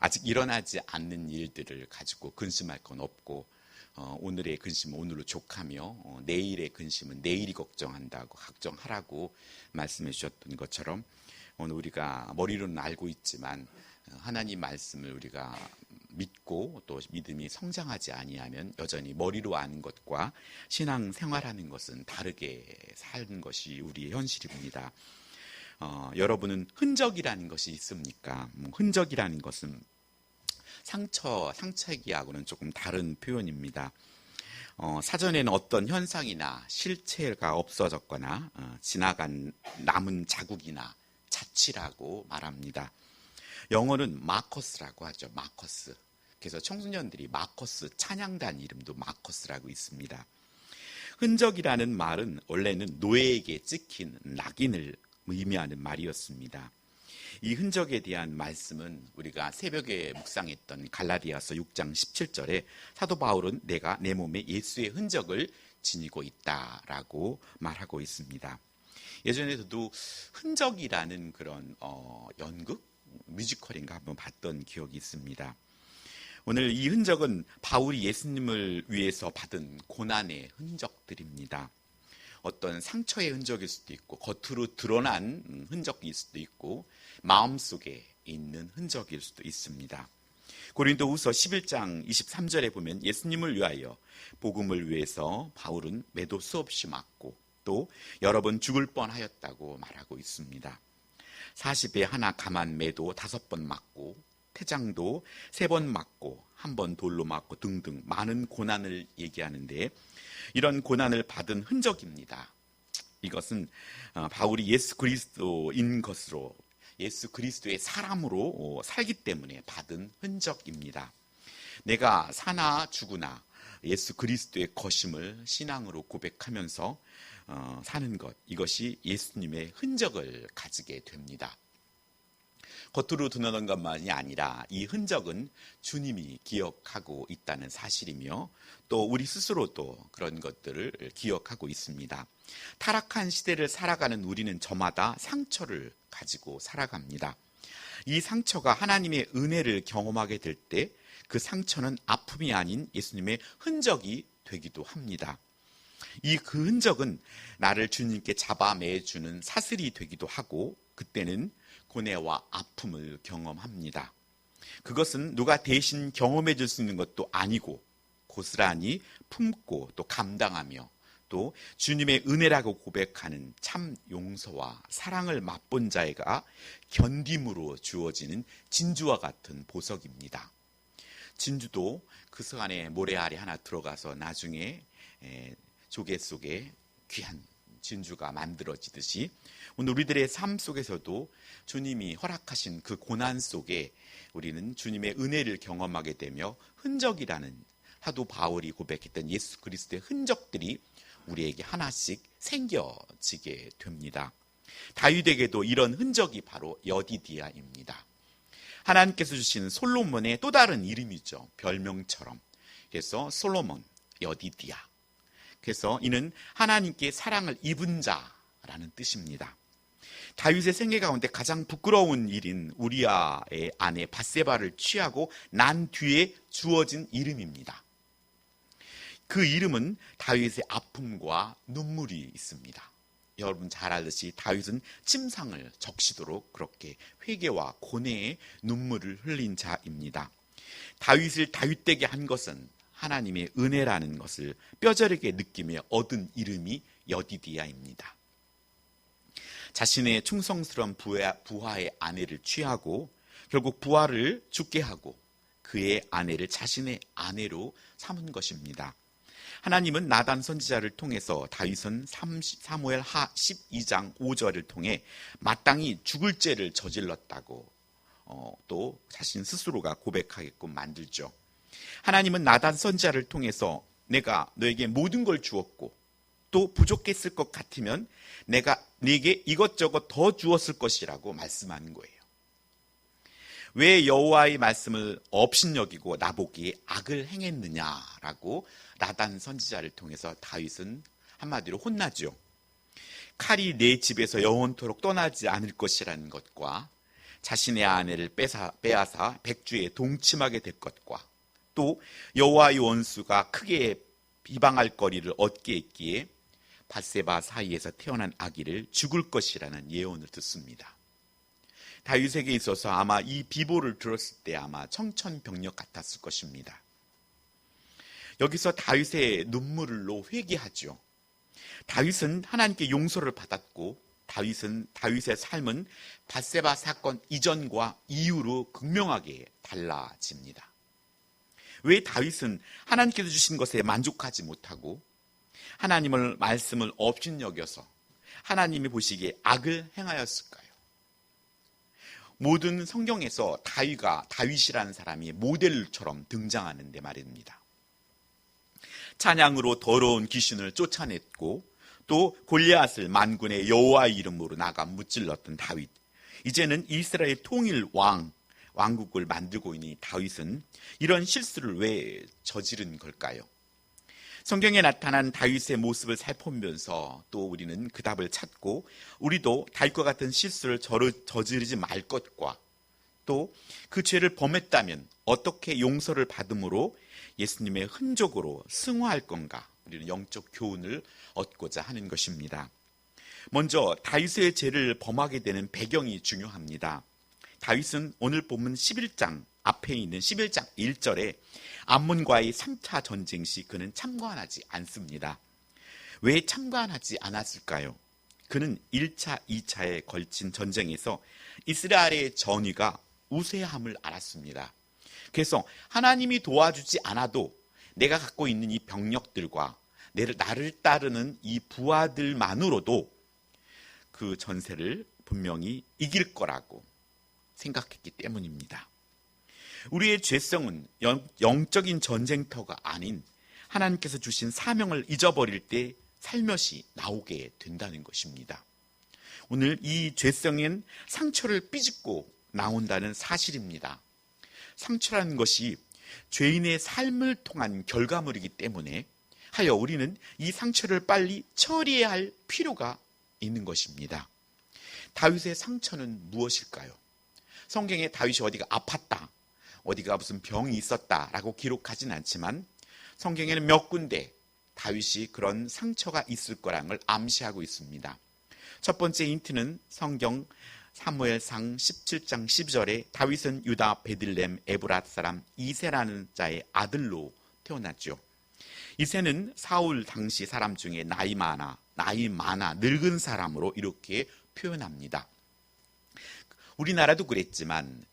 아직 일어나지 않는 일들을 가지고 근심할 건 없고, 오늘의 근심은 오늘로 족하며 내일의 근심은 내일이 걱정한다고 걱정하라고 말씀해 주셨던 것처럼, 오늘 우리가 머리로는 알고 있지만 하나님 말씀을 우리가 믿고 또 믿음이 성장하지 아니하면 여전히 머리로 아는 것과 신앙 생활하는 것은 다르게 사는 것이 우리의 현실입니다. 여러분은 흔적이라는 것이 있습니까? 흔적이라는 것은 상처, 상처기하고는 조금 다른 표현입니다. 사전에는 어떤 현상이나 실체가 없어졌거나 지나간 남은 자국이나 자취라고 말합니다. 영어는 마커스라고 하죠. 마커스. 그래서 청소년들이 마커스 찬양단 이름도 마커스라고 있습니다. 흔적이라는 말은 원래는 노예에게 찍힌 낙인을 의미하는 말이었습니다. 이 흔적에 대한 말씀은 우리가 새벽에 묵상했던 갈라디아서 6장 17절에 사도 바울은 내가 내 몸에 예수의 흔적을 지니고 있다라고 말하고 있습니다. 예전에도 흔적이라는 그런 연극, 뮤지컬인가 한번 봤던 기억이 있습니다. 오늘 이 흔적은 바울이 예수님을 위해서 받은 고난의 흔적들입니다. 어떤 상처의 흔적일 수도 있고 겉으로 드러난 흔적일 수도 있고 마음속에 있는 흔적일 수도 있습니다. 고린도후서 11장 23절에 보면 예수님을 위하여 복음을 위해서 바울은 매도 수없이 맞고 또 여러 번 죽을 뻔하였다고 말하고 있습니다. 40에 하나 감한 매도 5번 맞고 태장도 3번 맞고 1번 돌로 맞고 등등 많은 고난을 얘기하는데 이런 고난을 받은 흔적입니다. 이것은 바울이 예수 그리스도인 것으로 예수 그리스도의 사람으로 살기 때문에 받은 흔적입니다. 내가 사나 죽으나 예수 그리스도의 것임을 신앙으로 고백하면서 사는 것, 이것이 예수님의 흔적을 가지게 됩니다. 겉으로 드러난 것만이 아니라 이 흔적은 주님이 기억하고 있다는 사실이며 또 우리 스스로도 그런 것들을 기억하고 있습니다. 타락한 시대를 살아가는 우리는 저마다 상처를 가지고 살아갑니다. 이 상처가 하나님의 은혜를 경험하게 될 때 그 상처는 아픔이 아닌 예수님의 흔적이 되기도 합니다. 이 그 흔적은 나를 주님께 잡아매주는 사슬이 되기도 하고 그때는 고뇌와 아픔을 경험합니다. 그것은 누가 대신 경험해 줄 수 있는 것도 아니고 고스란히 품고 또 감당하며 또 주님의 은혜라고 고백하는 참 용서와 사랑을 맛본 자가 견딤으로 주어지는 진주와 같은 보석입니다. 진주도 그 안에 모래알이 하나 들어가서 나중에 조개 속에 귀한 진주가 만들어지듯이 오늘 우리들의 삶 속에서도 주님이 허락하신 그 고난 속에 우리는 주님의 은혜를 경험하게 되며 흔적이라는 사도 바울이 고백했던 예수 그리스도의 흔적들이 우리에게 하나씩 생겨지게 됩니다. 다윗에게도 이런 흔적이 바로 여디디아입니다. 하나님께서 주신 솔로몬의 또 다른 이름이죠. 별명처럼. 그래서 솔로몬, 여디디아. 그래서 이는 하나님께 사랑을 입은 자라는 뜻입니다. 다윗의 생애 가운데 가장 부끄러운 일인 우리아의 아내 밧세바를 취하고 난 뒤에 주어진 이름입니다. 그 이름은 다윗의 아픔과 눈물이 있습니다. 여러분 잘 알듯이 다윗은 침상을 적시도록 그렇게 회개와 고뇌의 눈물을 흘린 자입니다. 다윗을 다윗되게 한 것은 하나님의 은혜라는 것을 뼈저리게 느끼며 얻은 이름이 여디디아입니다. 자신의 충성스러운 부하의 아내를 취하고 결국 부하를 죽게 하고 그의 아내를 자신의 아내로 삼은 것입니다. 하나님은 나단 선지자를 통해서 다윗은 사무엘 하 12장 5절을 통해 마땅히 죽을 죄를 저질렀다고 또 자신 스스로가 고백하게끔 만들죠. 하나님은 나단 선지자를 통해서 내가 너에게 모든 걸 주었고 또 부족했을 것 같으면 내가 네게 이것저것 더 주었을 것이라고 말씀하는 거예요. 왜 여호와의 말씀을 업신여기고 나보기에 악을 행했느냐라고 나단 선지자를 통해서 다윗은 한마디로 혼나죠. 칼이 내 집에서 영원토록 떠나지 않을 것이라는 것과 자신의 아내를 빼앗아 백주에 동침하게 될 것과 또 여호와의 원수가 크게 비방할 거리를 얻게 했기에 밧세바 사이에서 태어난 아기를 죽을 것이라는 예언을 듣습니다. 다윗에게 있어서 아마 이 비보를 들었을 때 아마 청천벽력 같았을 것입니다. 여기서 다윗의 눈물로 회개하죠. 다윗은 하나님께 용서를 받았고 다윗의 삶은 밧세바 사건 이전과 이후로 극명하게 달라집니다. 왜 다윗은 하나님께서 주신 것에 만족하지 못하고 하나님의 말씀을 업신여겨서 하나님이 보시기에 악을 행하였을까요? 모든 성경에서 다윗이라는 사람이 모델처럼 등장하는데 말입니다. 찬양으로 더러운 귀신을 쫓아냈고 또 골리앗을 만군의 여호와의 이름으로 나가 무찔렀던 다윗. 이제는 이스라엘 통일 왕국을 만들고 있는 다윗은 이런 실수를 왜 저지른 걸까요? 성경에 나타난 다윗의 모습을 살펴보면서 또 우리는 그 답을 찾고 우리도 다윗과 같은 실수를 저지르지 말 것과 또 그 죄를 범했다면 어떻게 용서를 받음으로 예수님의 흔적으로 승화할 건가, 우리는 영적 교훈을 얻고자 하는 것입니다. 먼저 다윗의 죄를 범하게 되는 배경이 중요합니다. 다윗은 오늘 본문 11장 앞에 있는 11장 1절에 암몬과의 3차 전쟁 시 그는 참관하지 않습니다. 왜 참관하지 않았을까요? 그는 1차, 2차에 걸친 전쟁에서 이스라엘의 전위가 우세함을 알았습니다. 그래서 하나님이 도와주지 않아도 내가 갖고 있는 이 병력들과 나를 따르는 이 부하들만으로도 그 전세를 분명히 이길 거라고 생각했기 때문입니다. 우리의 죄성은 영적인 전쟁터가 아닌 하나님께서 주신 사명을 잊어버릴 때 살며시 나오게 된다는 것입니다. 오늘 이 죄성엔 상처를 삐집고 나온다는 사실입니다. 상처라는 것이 죄인의 삶을 통한 결과물이기 때문에 하여 우리는 이 상처를 빨리 처리해야 할 필요가 있는 것입니다. 다윗의 상처는 무엇일까요? 성경에 다윗이 어디가 아팠다, 어디가 무슨 병이 있었다라고 기록하진 않지만 성경에는 몇 군데 다윗이 그런 상처가 있을 거라는 걸 암시하고 있습니다. 첫 번째 힌트는 성경 사무엘상 17장 12절에 다윗은 유다 베들레헴 에브랏 사람 이새라는 자의 아들로 태어났죠. 이새는 사울 당시 사람 중에 나이 많아 늙은 사람으로 이렇게 표현합니다. 우리나라도 그랬지만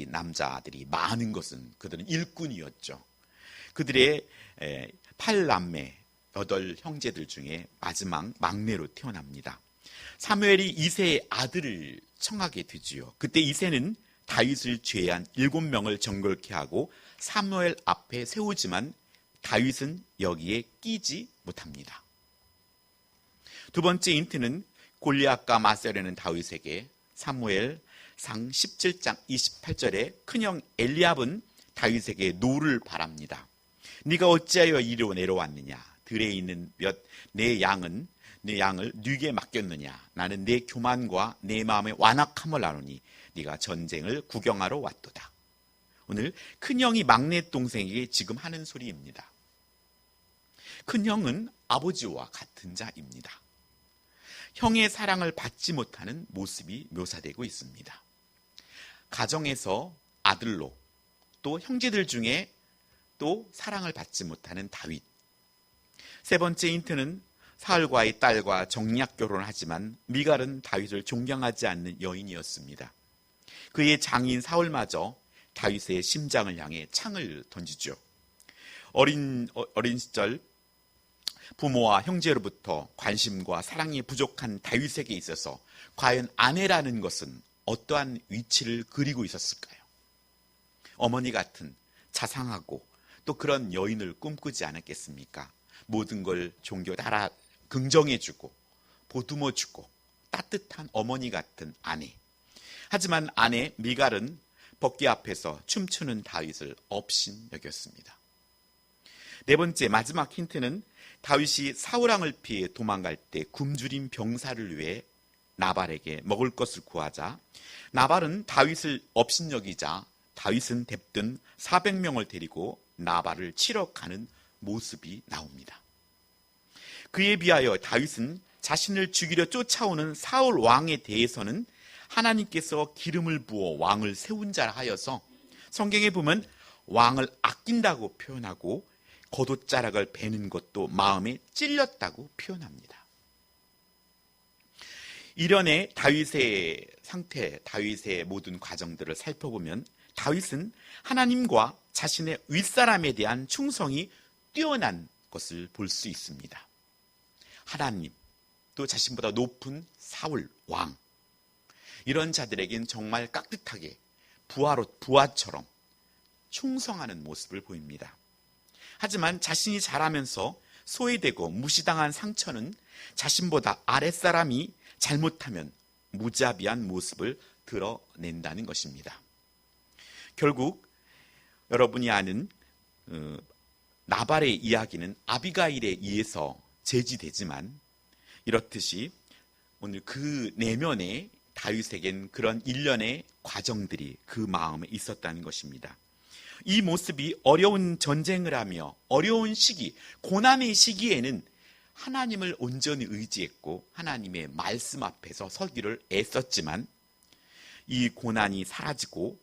남자들이 많은 것은 그들은 일꾼이었죠. 그들의 8남매 8형제들 중에 마지막 막내로 태어납니다. 사무엘이 이새의 아들을 청하게 되지요. 그때 이새는 다윗을 제외한 7명을 정결케 하고 사무엘 앞에 세우지만 다윗은 여기에 끼지 못합니다. 두 번째 힌트는 골리앗과 맞서려는 다윗에게 사무엘상 17장 28절에 큰형 엘리압은 다윗에게 노를 바랍니다. 네가 어찌하여 이리로 내려왔느냐? 들에 있는 내 양을 네게 맡겼느냐? 나는 내 교만과 내 마음의 완악함을 아노니 네가 전쟁을 구경하러 왔도다. 오늘 큰형이 막내 동생에게 지금 하는 소리입니다. 큰형은 아버지와 같은 자입니다. 형의 사랑을 받지 못하는 모습이 묘사되고 있습니다. 가정에서 아들로 또 형제들 중에 또 사랑을 받지 못하는 다윗. 세 번째 힌트는 사울과의 딸과 정략 결혼을 하지만 미갈은 다윗을 존경하지 않는 여인이었습니다. 그의 장인 사울마저 다윗의 심장을 향해 창을 던지죠. 어린 시절 부모와 형제로부터 관심과 사랑이 부족한 다윗에게 있어서 과연 아내라는 것은 어떠한 위치를 그리고 있었을까요? 어머니 같은 자상하고 또 그런 여인을 꿈꾸지 않았겠습니까? 모든 걸 따라 긍정해주고 보듬어주고 따뜻한 어머니 같은 아내. 하지만 아내 미갈은 법궤 앞에서 춤추는 다윗을 업신여겼습니다. 네 번째 마지막 힌트는 다윗이 사울왕을 피해 도망갈 때 굶주린 병사를 위해 나발에게 먹을 것을 구하자 나발은 다윗을 업신여기자 다윗은 뎁든 400명을 데리고 나발을 치러 가는 모습이 나옵니다. 그에 비하여 다윗은 자신을 죽이려 쫓아오는 사울 왕에 대해서는 하나님께서 기름을 부어 왕을 세운 자라 하여서 성경에 보면 왕을 아낀다고 표현하고 겉옷자락을 베는 것도 마음에 찔렸다고 표현합니다. 이련의 다윗의 상태, 다윗의 모든 과정들을 살펴보면 다윗은 하나님과 자신의 윗사람에 대한 충성이 뛰어난 것을 볼 수 있습니다. 하나님, 또 자신보다 높은 사울 왕, 이런 자들에겐 정말 깍듯하게 부하처럼 충성하는 모습을 보입니다. 하지만 자신이 자라면서 소외되고 무시당한 상처는 자신보다 아랫사람이 잘못하면 무자비한 모습을 드러낸다는 것입니다. 결국 여러분이 아는 나발의 이야기는 아비가일에 의해서 제지되지만 이렇듯이 오늘 그 내면에 다윗에겐 그런 일련의 과정들이 그 마음에 있었다는 것입니다. 이 모습이 어려운 전쟁을 하며 어려운 시기, 고난의 시기에는 하나님을 온전히 의지했고 하나님의 말씀 앞에서 서기를 애썼지만 이 고난이 사라지고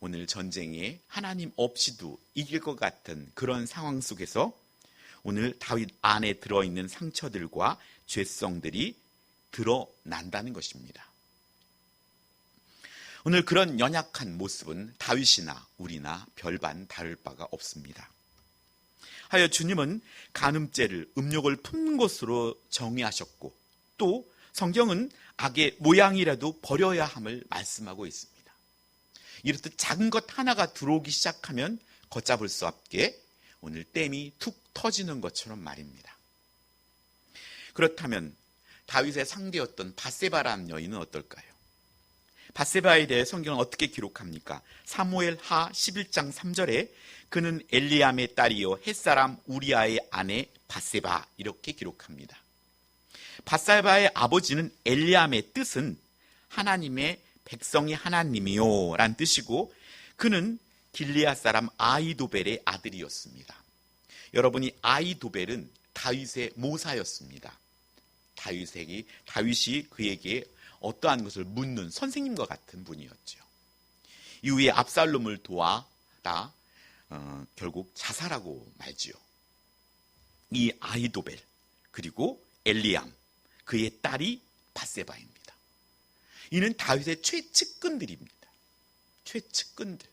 오늘 전쟁에 하나님 없이도 이길 것 같은 그런 상황 속에서 오늘 다윗 안에 들어있는 상처들과 죄성들이 드러난다는 것입니다. 오늘 그런 연약한 모습은 다윗이나 우리나 별반 다를 바가 없습니다. 하여 주님은 간음죄를 음욕을 품는 것으로 정의하셨고 또 성경은 악의 모양이라도 버려야 함을 말씀하고 있습니다. 이렇듯 작은 것 하나가 들어오기 시작하면 걷잡을 수 없게 오늘 댐이 툭 터지는 것처럼 말입니다. 그렇다면 다윗의 상대였던 밧세바라는 여인은 어떨까요? 밧세바에 대해 성경은 어떻게 기록합니까? 사무엘 하 11장 3절에 그는 엘리암의 딸이요 햇사람 우리아의 아내 밧세바 이렇게 기록합니다. 밧세바의 아버지는 엘리암의 뜻은 하나님의 백성이 하나님이요 란 뜻이고 그는 길리앗 사람 아히도벨의 아들이었습니다. 여러분이 아히도벨은 다윗의 모사였습니다. 다윗이 그에게 어떠한 것을 묻는 선생님과 같은 분이었죠. 이후에 압살롬을 도와다 결국 자살하고 말지요. 이 아히도벨 그리고 엘리암 그의 딸이 밧세바입니다. 이는 다윗의 최측근들입니다. 최측근들.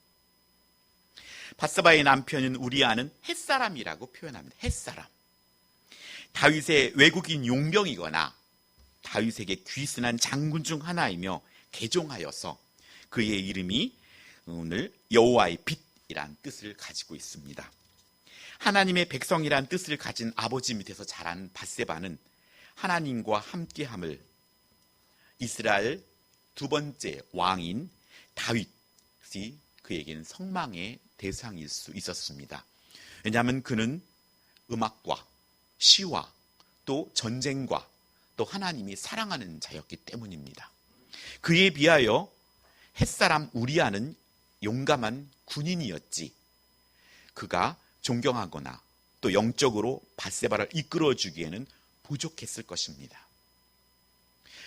밧세바의 남편인 우리아는 햇사람이라고 표현합니다. 햇사람. 다윗의 외국인 용병이거나 다윗에게 귀순한 장군 중 하나이며 개종하여서 그의 이름이 오늘 여호와의 빛이란 뜻을 가지고 있습니다. 하나님의 백성이란 뜻을 가진 아버지 밑에서 자란 밧세바는 하나님과 함께함을 이스라엘 두 번째 왕인 다윗이 그에겐 성망의 대상일 수 있었습니다. 왜냐하면 그는 음악과 시와 또 전쟁과 또 하나님이 사랑하는 자였기 때문입니다. 그에 비하여 햇사람 우리아는 용감한 군인이었지 그가 존경하거나 또 영적으로 밧세바를 이끌어주기에는 부족했을 것입니다.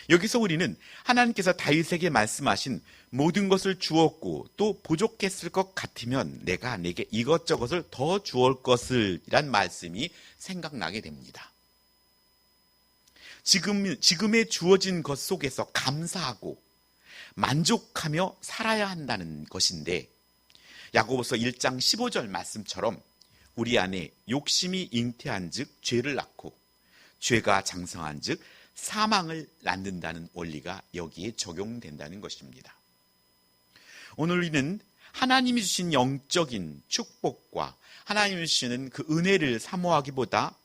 여기서 우리는 하나님께서 다윗에게 말씀하신 모든 것을 주었고 또 부족했을 것 같으면 내가 내게 이것저것을 더 주올 것을 이란 말씀이 생각나게 됩니다. 지금에 주어진 것 속에서 감사하고 만족하며 살아야 한다는 것인데 야고보서 1장 15절 말씀처럼 우리 안에 욕심이 잉태한 즉 죄를 낳고 죄가 장성한 즉 사망을 낳는다는 원리가 여기에 적용된다는 것입니다. 오늘 우리는 하나님이 주신 영적인 축복과 하나님이 주시는 그 은혜를 사모하기보다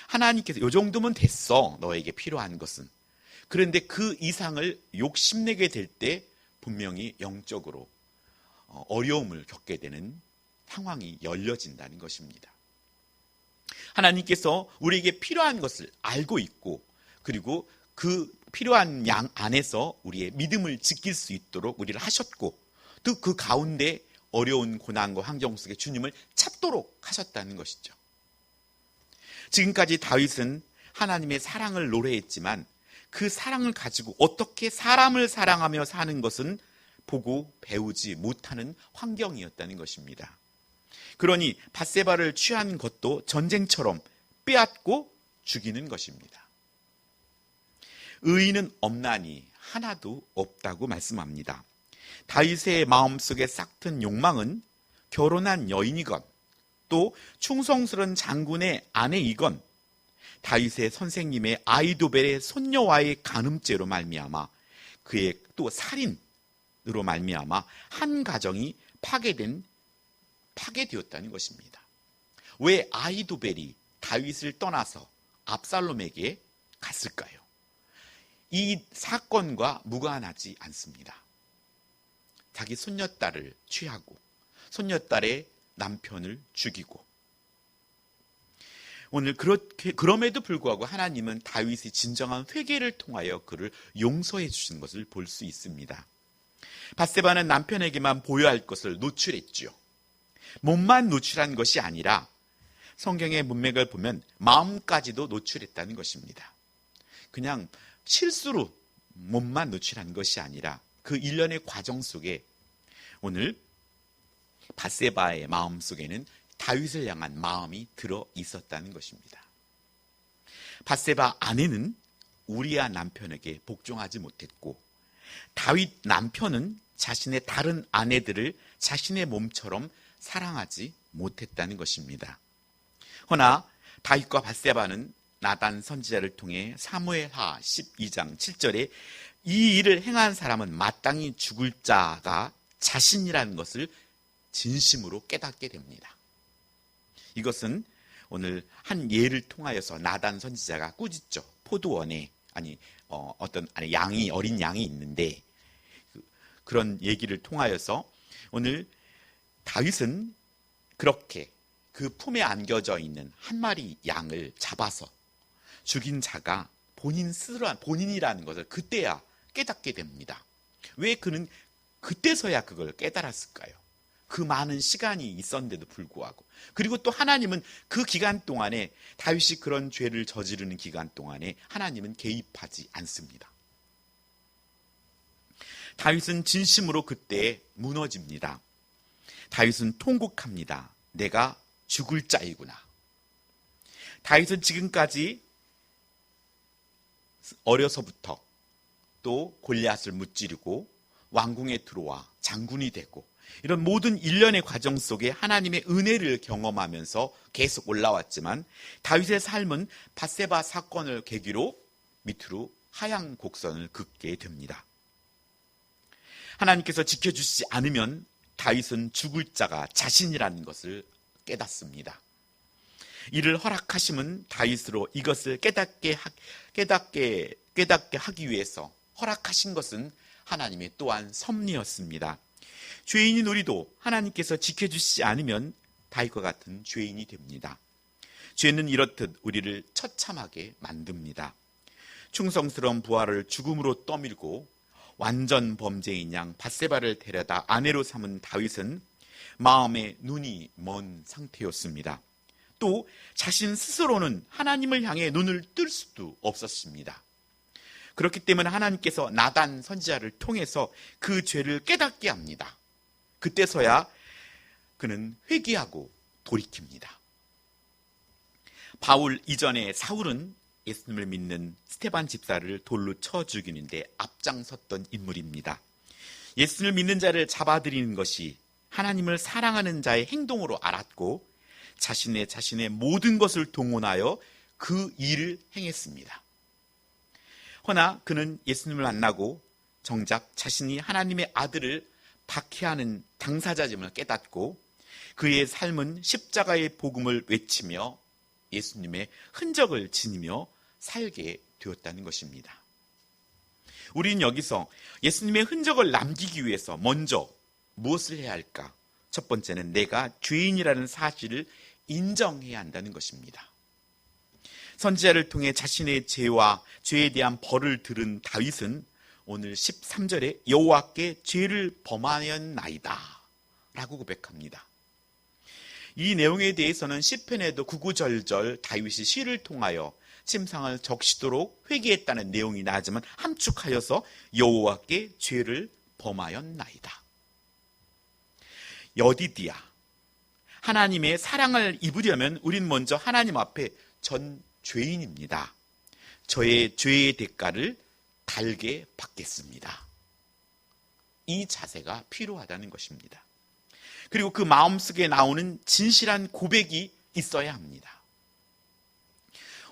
하나님께서 이 정도면 됐어 너에게 필요한 것은 그런데 그 이상을 욕심내게 될 때 분명히 영적으로 어려움을 겪게 되는 상황이 열려진다는 것입니다. 하나님께서 우리에게 필요한 것을 알고 있고 그리고 그 필요한 양 안에서 우리의 믿음을 지킬 수 있도록 우리를 하셨고, 또 그 가운데 어려운 고난과 환경 속에 주님을 찾도록 하셨다는 것이죠. 지금까지 다윗은 하나님의 사랑을 노래했지만 그 사랑을 가지고 어떻게 사람을 사랑하며 사는 것은 보고 배우지 못하는 환경이었다는 것입니다. 그러니 밧세바를 취한 것도 전쟁처럼 빼앗고 죽이는 것입니다. 의인은 없나니 하나도 없다고 말씀합니다. 다윗의 마음속에 싹튼 욕망은 결혼한 여인이건 또 충성스러운 장군의 아내이건 다윗의 선생님의 아히도벨의 손녀와의 간음죄로 말미암아 그의 또 살인으로 말미암아 한 가정이 파괴되었다는 것입니다. 왜 아히도벨이 다윗을 떠나서 압살롬에게 갔을까요? 이 사건과 무관하지 않습니다. 자기 손녀딸을 취하고 손녀딸의 남편을 죽이고, 오늘 그럼에도 불구하고 하나님은 다윗의 진정한 회개를 통하여 그를 용서해 주신 것을 볼 수 있습니다. 밧세바는 남편에게만 보여할 것을 노출했죠. 몸만 노출한 것이 아니라 성경의 문맥을 보면 마음까지도 노출했다는 것입니다. 그냥 실수로 몸만 노출한 것이 아니라 그 일련의 과정 속에 오늘 밧세바의 마음 속에는 다윗을 향한 마음이 들어 있었다는 것입니다. 밧세바 아내는 우리아 남편에게 복종하지 못했고, 다윗 남편은 자신의 다른 아내들을 자신의 몸처럼 사랑하지 못했다는 것입니다. 허나 다윗과 밧세바는 나단 선지자를 통해 사무엘하 12장 7절에 이 일을 행한 사람은 마땅히 죽을 자가 자신이라는 것을 진심으로 깨닫게 됩니다. 이것은 오늘 한 예를 통하여서 나단 선지자가 꾸짖죠. 포도원에 어린 양이 있는데 그런 얘기를 통하여서 오늘 다윗은 그렇게 그 품에 안겨져 있는 한 마리 양을 잡아서 죽인 자가 본인이라는 것을 그때야 깨닫게 됩니다. 왜 그는 그때서야 그걸 깨달았을까요? 그 많은 시간이 있었는데도 불구하고. 그리고 또 하나님은 그 기간 동안에, 다윗이 그런 죄를 저지르는 기간 동안에 하나님은 개입하지 않습니다. 다윗은 진심으로 그때 무너집니다. 다윗은 통곡합니다. 내가 죽을 자이구나. 다윗은 지금까지 어려서부터 또 골리앗을 무찌르고 왕궁에 들어와 장군이 되고 이런 모든 일련의 과정 속에 하나님의 은혜를 경험하면서 계속 올라왔지만 다윗의 삶은 밧세바 사건을 계기로 밑으로 하향 곡선을 긋게 됩니다. 하나님께서 지켜주시지 않으면 다윗은 죽을 자가 자신이라는 것을 깨닫습니다. 이를 허락하심은 다윗으로 이것을 깨닫게 하기 위해서 허락하신 것은 하나님의 또한 섭리였습니다. 죄인인 우리도 하나님께서 지켜주시지 않으면 다윗과 같은 죄인이 됩니다. 죄는 이렇듯 우리를 처참하게 만듭니다. 충성스러운 부하를 죽음으로 떠밀고 완전 범죄인 양 밧세바를 데려다 아내로 삼은 다윗은 마음에 눈이 먼 상태였습니다. 또 자신 스스로는 하나님을 향해 눈을 뜰 수도 없었습니다. 그렇기 때문에 하나님께서 나단 선지자를 통해서 그 죄를 깨닫게 합니다. 그때서야 그는 회개하고 돌이킵니다. 바울 이전에 사울은 예수님을 믿는 스데반 집사를 돌로 쳐 죽이는데 앞장섰던 인물입니다. 예수님을 믿는 자를 잡아들이는 것이 하나님을 사랑하는 자의 행동으로 알았고 자신의 모든 것을 동원하여 그 일을 행했습니다. 허나 그는 예수님을 만나고 정작 자신이 하나님의 아들을 박해하는 당사자임을 깨닫고 그의 삶은 십자가의 복음을 외치며 예수님의 흔적을 지니며 살게 되었다는 것입니다. 우리는 여기서 예수님의 흔적을 남기기 위해서 먼저 무엇을 해야 할까? 첫 번째는 내가 죄인이라는 사실을 인정해야 한다는 것입니다. 선지자를 통해 자신의 죄와 죄에 대한 벌을 들은 다윗은 오늘 13절에 여호와께 죄를 범하였나이다 라고 고백합니다. 이 내용에 대해서는 시편에도 구구절절 다윗이 시를 통하여 침상을 적시도록 회개했다는 내용이 나지만 함축하여서 여호와께 죄를 범하였나이다. 여디디아, 하나님의 사랑을 입으려면 우린 먼저 하나님 앞에 전 죄인입니다. 저의 죄의 대가를 달게 받겠습니다. 이 자세가 필요하다는 것입니다. 그리고 그 마음속에 나오는 진실한 고백이 있어야 합니다.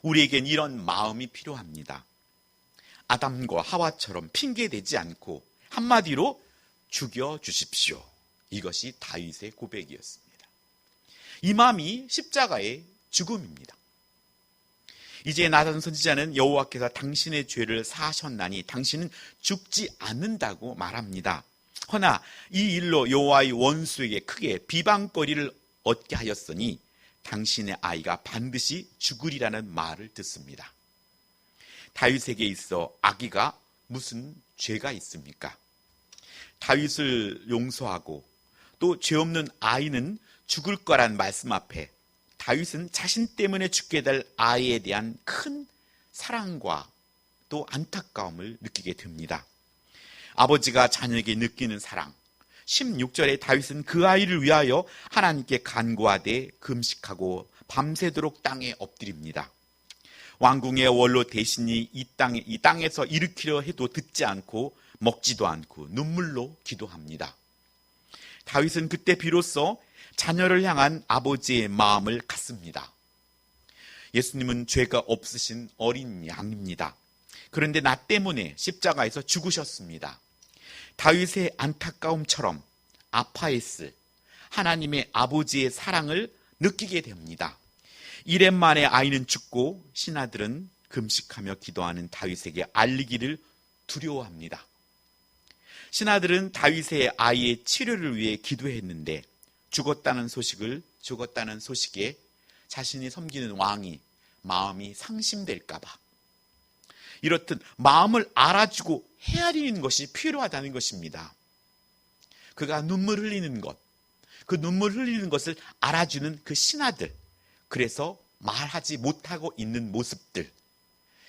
우리에겐 이런 마음이 필요합니다. 아담과 하와처럼 핑계대지 않고 한마디로 죽여주십시오. 이것이 다윗의 고백이었습니다. 이 마음이 십자가의 죽음입니다. 이제 나단 선지자는 여호와께서 당신의 죄를 사하셨나니 당신은 죽지 않는다고 말합니다. 허나 이 일로 여호와의 원수에게 크게 비방거리를 얻게 하였으니 당신의 아이가 반드시 죽으리라는 말을 듣습니다. 다윗에게 있어 아기가 무슨 죄가 있습니까? 다윗을 용서하고 또 죄 없는 아이는 죽을 거란 말씀 앞에 다윗은 자신 때문에 죽게 될 아이에 대한 큰 사랑과 또 안타까움을 느끼게 됩니다. 아버지가 자녀에게 느끼는 사랑, 16절에 다윗은 그 아이를 위하여 하나님께 간구하되 금식하고 밤새도록 땅에 엎드립니다. 왕궁의 원로 대신이 이 땅에서 일으키려 해도 듣지 않고 먹지도 않고 눈물로 기도합니다. 다윗은 그때 비로소 자녀를 향한 아버지의 마음을 갖습니다. 예수님은 죄가 없으신 어린 양입니다. 그런데 나 때문에 십자가에서 죽으셨습니다. 다윗의 안타까움처럼 아파했을 하나님의 아버지의 사랑을 느끼게 됩니다. 1년 만에 아이는 죽고 신하들은 금식하며 기도하는 다윗에게 알리기를 두려워합니다. 신하들은 다윗의 아이의 치료를 위해 기도했는데 죽었다는 소식에 자신이 섬기는 왕이 마음이 상심될까봐 이렇듯 마음을 알아주고 헤아리는 것이 필요하다는 것입니다. 그가 눈물 흘리는 것, 그 눈물 흘리는 것을 알아주는 그 신하들, 그래서 말하지 못하고 있는 모습들,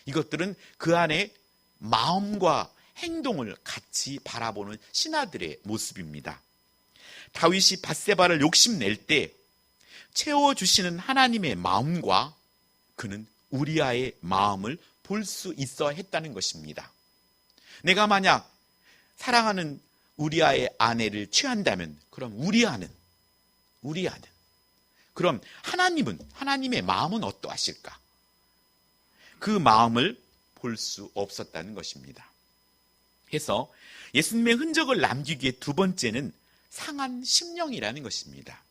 이것들은 그 안에 마음과 행동을 같이 바라보는 신하들의 모습입니다. 다윗이 밧세바를 욕심낼 때 채워주시는 하나님의 마음과 그는 우리아의 마음을 볼 수 있어 했다는 것입니다. 내가 만약 사랑하는 우리아의 아내를 취한다면 그럼 우리아는 그럼 하나님의 마음은 어떠하실까? 그 마음을 볼 수 없었다는 것입니다. 해서 예수님의 흔적을 남기기에 두 번째는 상한 심령이라는 것입니다.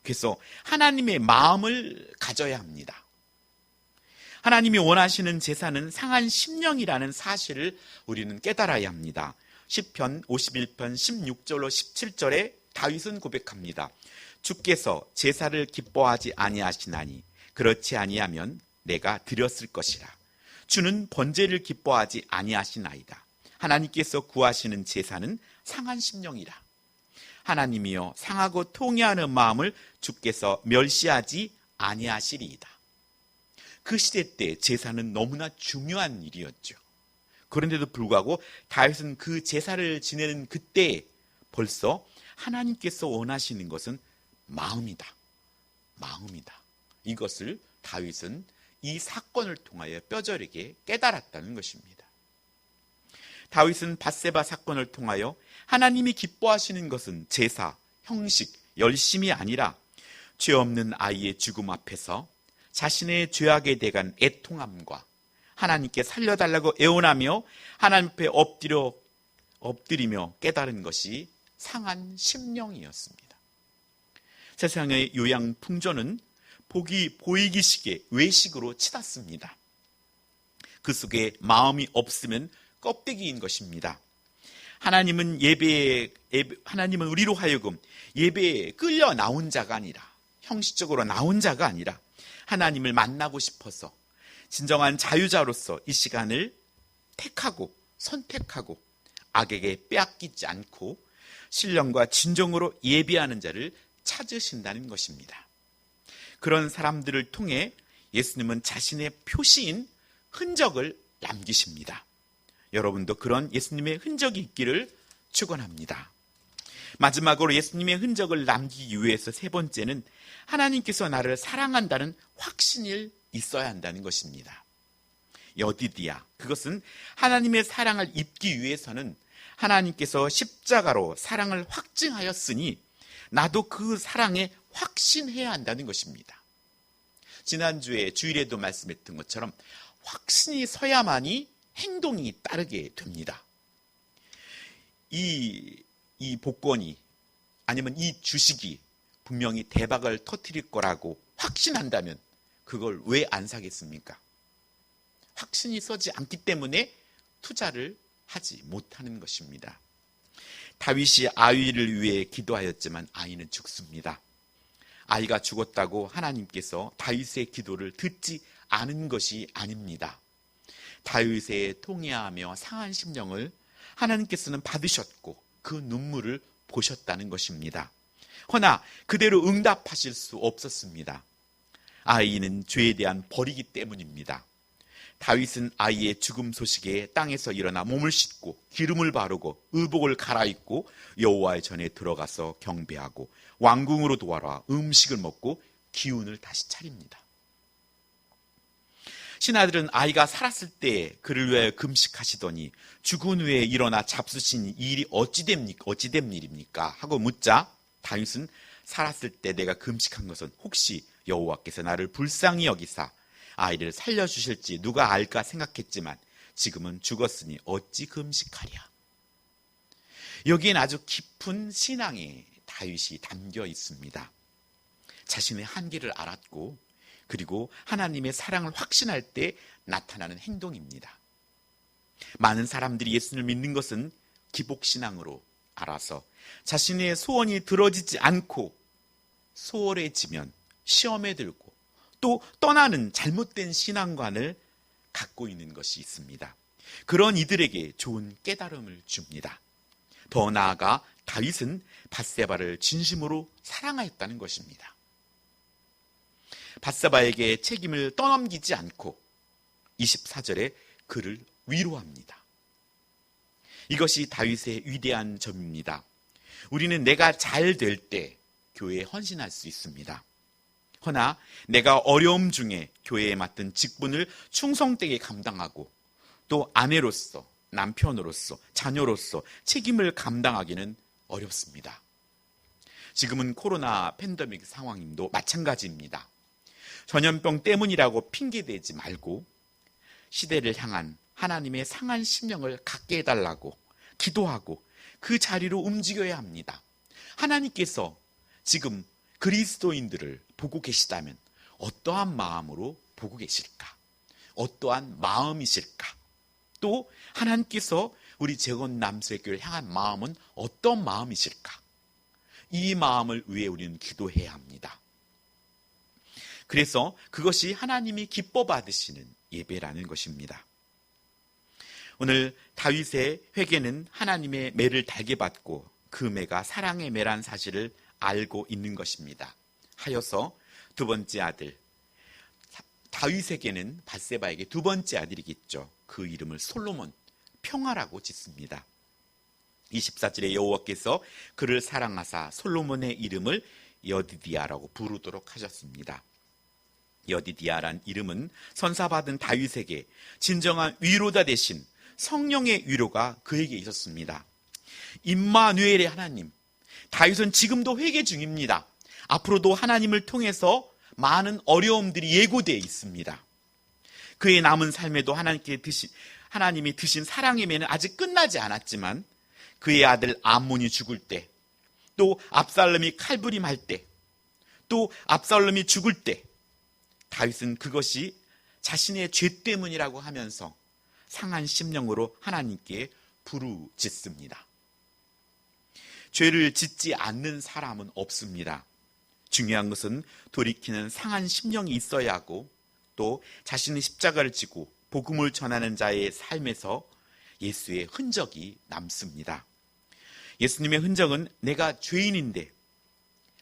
그래서 하나님의 마음을 가져야 합니다. 하나님이 원하시는 제사는 상한 심령이라는 사실을 우리는 깨달아야 합니다. 시편 51편 16절로 17절에 다윗은 고백합니다. 주께서 제사를 기뻐하지 아니하시나니 그렇지 아니하면 내가 드렸을 것이라. 주는 번제를 기뻐하지 아니하시나이다. 하나님께서 구하시는 제사는 상한 심령이라. 하나님이여 상하고 통회하는 마음을 주께서 멸시하지 아니하시리이다. 그 시대 때 제사는 너무나 중요한 일이었죠. 그런데도 불구하고 다윗은 그 제사를 지내는 그때 벌써 하나님께서 원하시는 것은 마음이다. 이것을 다윗은 이 사건을 통하여 뼈저리게 깨달았다는 것입니다. 다윗은 밧세바 사건을 통하여 하나님이 기뻐하시는 것은 제사, 형식, 열심이 아니라 죄 없는 아이의 죽음 앞에서 자신의 죄악에 대한 애통함과 하나님께 살려달라고 애원하며 하나님 앞에 엎드리며 깨달은 것이 상한 심령이었습니다. 세상의 요양 풍조는 보이기식의 외식으로 치닫습니다. 그 속에 마음이 없으면 껍데기인 것입니다. 하나님은 우리로 하여금 예배에 끌려 나온 자가 아니라 형식적으로 나온 자가 아니라 하나님을 만나고 싶어서 진정한 자유자로서 이 시간을 택하고 선택하고 악에게 빼앗기지 않고 신령과 진정으로 예비하는 자를 찾으신다는 것입니다. 그런 사람들을 통해 예수님은 자신의 표시인 흔적을 남기십니다. 여러분도 그런 예수님의 흔적이 있기를 축원합니다. 마지막으로 예수님의 흔적을 남기기 위해서 세 번째는 하나님께서 나를 사랑한다는 확신이 있어야 한다는 것입니다. 여디디아, 그것은 하나님의 사랑을 입기 위해서는 하나님께서 십자가로 사랑을 확증하였으니 나도 그 사랑에 확신해야 한다는 것입니다. 지난주에 주일에도 말씀했던 것처럼 확신이 서야만이 행동이 따르게 됩니다. 이 복권이 아니면 이 주식이 분명히 대박을 터뜨릴 거라고 확신한다면 그걸 왜 안 사겠습니까? 확신이 서지 않기 때문에 투자를 하지 못하는 것입니다. 다윗이 아이를 위해 기도하였지만 아이는 죽습니다. 아이가 죽었다고 하나님께서 다윗의 기도를 듣지 않은 것이 아닙니다. 다윗의 통회하며 상한 심령을 하나님께서는 받으셨고 그 눈물을 보셨다는 것입니다. 허나 그대로 응답하실 수 없었습니다. 아이는 죄에 대한 벌이기 때문입니다. 다윗은 아이의 죽음 소식에 땅에서 일어나 몸을 씻고 기름을 바르고 의복을 갈아입고 여호와의 전에 들어가서 경배하고 왕궁으로 돌아와 음식을 먹고 기운을 다시 차립니다. 신하들은 아이가 살았을 때 그를 위하여 금식하시더니 죽은 후에 일어나 잡수신 일이 어찌된 일입니까? 하고 묻자 다윗은 살았을 때 내가 금식한 것은 혹시 여호와께서 나를 불쌍히 여기사 아이를 살려주실지 누가 알까 생각했지만 지금은 죽었으니 어찌 금식하랴. 여기엔 아주 깊은 신앙의 다윗이 담겨 있습니다. 자신의 한계를 알았고 그리고 하나님의 사랑을 확신할 때 나타나는 행동입니다. 많은 사람들이 예수를 믿는 것은 기복신앙으로 알아서 자신의 소원이 들어지지 않고 소홀해지면 시험에 들고 또 떠나는 잘못된 신앙관을 갖고 있는 것이 있습니다. 그런 이들에게 좋은 깨달음을 줍니다. 더 나아가 다윗은 밧세바를 진심으로 사랑하였다는 것입니다. 밧세바에게 책임을 떠넘기지 않고 24절에 그를 위로합니다. 이것이 다윗의 위대한 점입니다. 우리는 내가 잘 될 때 교회에 헌신할 수 있습니다. 허나 내가 어려움 중에 교회에 맡은 직분을 충성되게 감당하고 또 아내로서, 남편으로서, 자녀로서 책임을 감당하기는 어렵습니다. 지금은 코로나 팬데믹 상황도 마찬가지입니다. 전염병 때문이라고 핑계대지 말고 시대를 향한 하나님의 상한 심령을 갖게 해달라고 기도하고 그 자리로 움직여야 합니다. 하나님께서 지금 그리스도인들을 보고 계시다면 어떠한 마음으로 보고 계실까? 어떠한 마음이실까? 또 하나님께서 우리 재건 남수의교회를 향한 마음은 어떤 마음이실까? 이 마음을 위해 우리는 기도해야 합니다. 그래서 그것이 하나님이 기뻐 받으시는 예배라는 것입니다. 오늘 다윗의 회개는 하나님의 매를 달게 받고 그 매가 사랑의 매란 사실을 알고 있는 것입니다. 하여서 두 번째 아들 다윗에게는 밧세바에게 두 번째 아들이겠죠. 그 이름을 솔로몬, 평화라고 짓습니다. 24절에 여호와께서 그를 사랑하사 솔로몬의 이름을 여디디아라고 부르도록 하셨습니다. 여디디아란 이름은 선사받은 다윗에게 진정한 위로자 대신 성령의 위로가 그에게 있었습니다. 임마누엘의 하나님, 다윗은 지금도 회개 중입니다. 앞으로도 하나님을 통해서 많은 어려움들이 예고되어 있습니다. 그의 남은 삶에도 하나님이 드신 사랑의 매는 아직 끝나지 않았지만 그의 아들 암몬이 죽을 때, 또 압살롬이 칼부림할 때, 또 압살롬이 죽을 때 다윗은 그것이 자신의 죄 때문이라고 하면서 상한 심령으로 하나님께 부르짖습니다. 죄를 짓지 않는 사람은 없습니다. 중요한 것은 돌이키는 상한 심령이 있어야 하고 또 자신의 십자가를 지고 복음을 전하는 자의 삶에서 예수의 흔적이 남습니다. 예수님의 흔적은 내가 죄인인데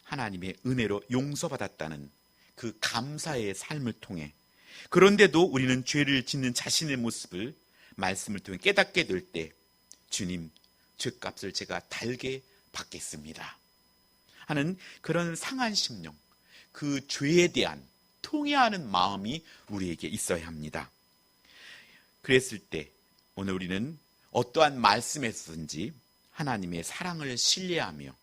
하나님의 은혜로 용서받았다는 그 감사의 삶을 통해, 그런데도 우리는 죄를 짓는 자신의 모습을 말씀을 통해 깨닫게 될 때 주님, 죄값을 제가 달게 받겠습니다 하는 그런 상한 심령, 그 죄에 대한 통회하는 마음이 우리에게 있어야 합니다. 그랬을 때 오늘 우리는 어떠한 말씀에서든지 하나님의 사랑을 신뢰하며,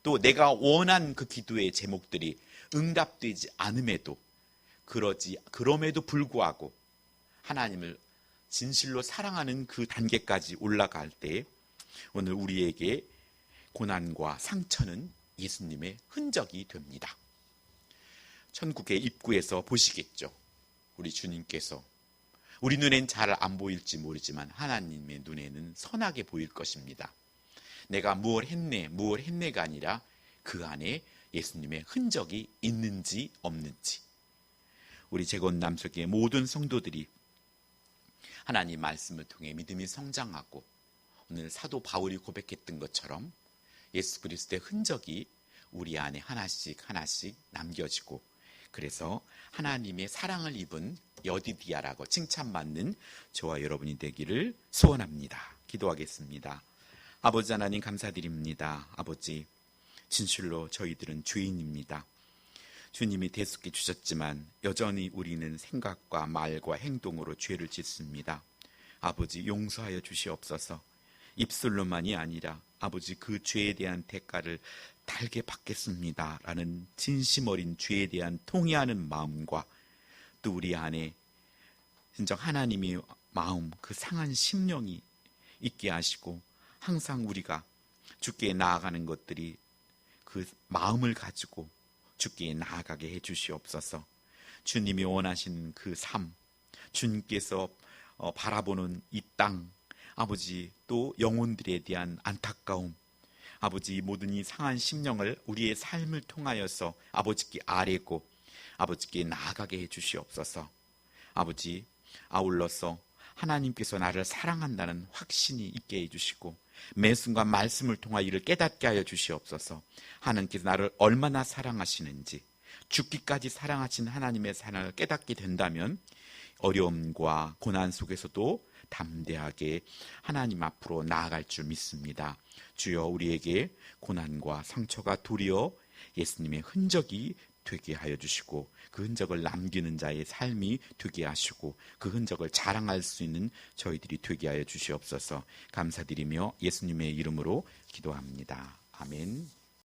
또 내가 원한 그 기도의 제목들이 응답되지 않음에도 그럼에도 불구하고 하나님을 진실로 사랑하는 그 단계까지 올라갈 때 오늘 우리에게 고난과 상처는 예수님의 흔적이 됩니다. 천국의 입구에서 보시겠죠. 우리 주님께서 우리 눈엔 잘 안 보일지 모르지만 하나님의 눈에는 선하게 보일 것입니다. 내가 무엇 했네가 아니라 그 안에 예수님의 흔적이 있는지 없는지, 우리 재건남석의 모든 성도들이 하나님 말씀을 통해 믿음이 성장하고 오늘 사도 바울이 고백했던 것처럼 예수 그리스도의 흔적이 우리 안에 하나씩 남겨지고, 그래서 하나님의 사랑을 입은 여디디아라고 칭찬받는 저와 여러분이 되기를 소원합니다. 기도하겠습니다. 아버지 하나님, 감사드립니다. 아버지, 진실로 저희들은 죄인입니다. 주님이 대속해 주셨지만 여전히 우리는 생각과 말과 행동으로 죄를 짓습니다. 아버지, 용서하여 주시옵소서. 입술로만이 아니라 아버지, 그 죄에 대한 대가를 달게 받겠습니다 라는 진심 어린 죄에 대한 통회하는 마음과, 또 우리 안에 진정 하나님의 마음, 그 상한 심령이 있게 하시고, 항상 우리가 주께 나아가는 것들이 그 마음을 가지고 주께 나아가게 해 주시옵소서. 주님이 원하시는 그 삶, 주님께서 바라보는 이 땅, 아버지, 또 영혼들에 대한 안타까움, 아버지, 모든 이 상한 심령을 우리의 삶을 통하여서 아버지께 아뢰고 아버지께 나아가게 해 주시옵소서. 아버지, 아울러서 하나님께서 나를 사랑한다는 확신이 있게 해주시고, 매 순간 말씀을 통하여 이를 깨닫게 하여 주시옵소서. 하나님께서 나를 얼마나 사랑하시는지, 죽기까지 사랑하신 하나님의 사랑을 깨닫게 된다면 어려움과 고난 속에서도 담대하게 하나님 앞으로 나아갈 줄 믿습니다. 주여, 우리에게 고난과 상처가 도리어 예수님의 흔적이 되게 하여 주시고, 그 흔적을 남기는 자의 삶이 되게 하시고, 그 흔적을 자랑할 수 있는 저희들이 되게 하여 주시옵소서. 감사드리며 예수님의 이름으로 기도합니다. 아멘.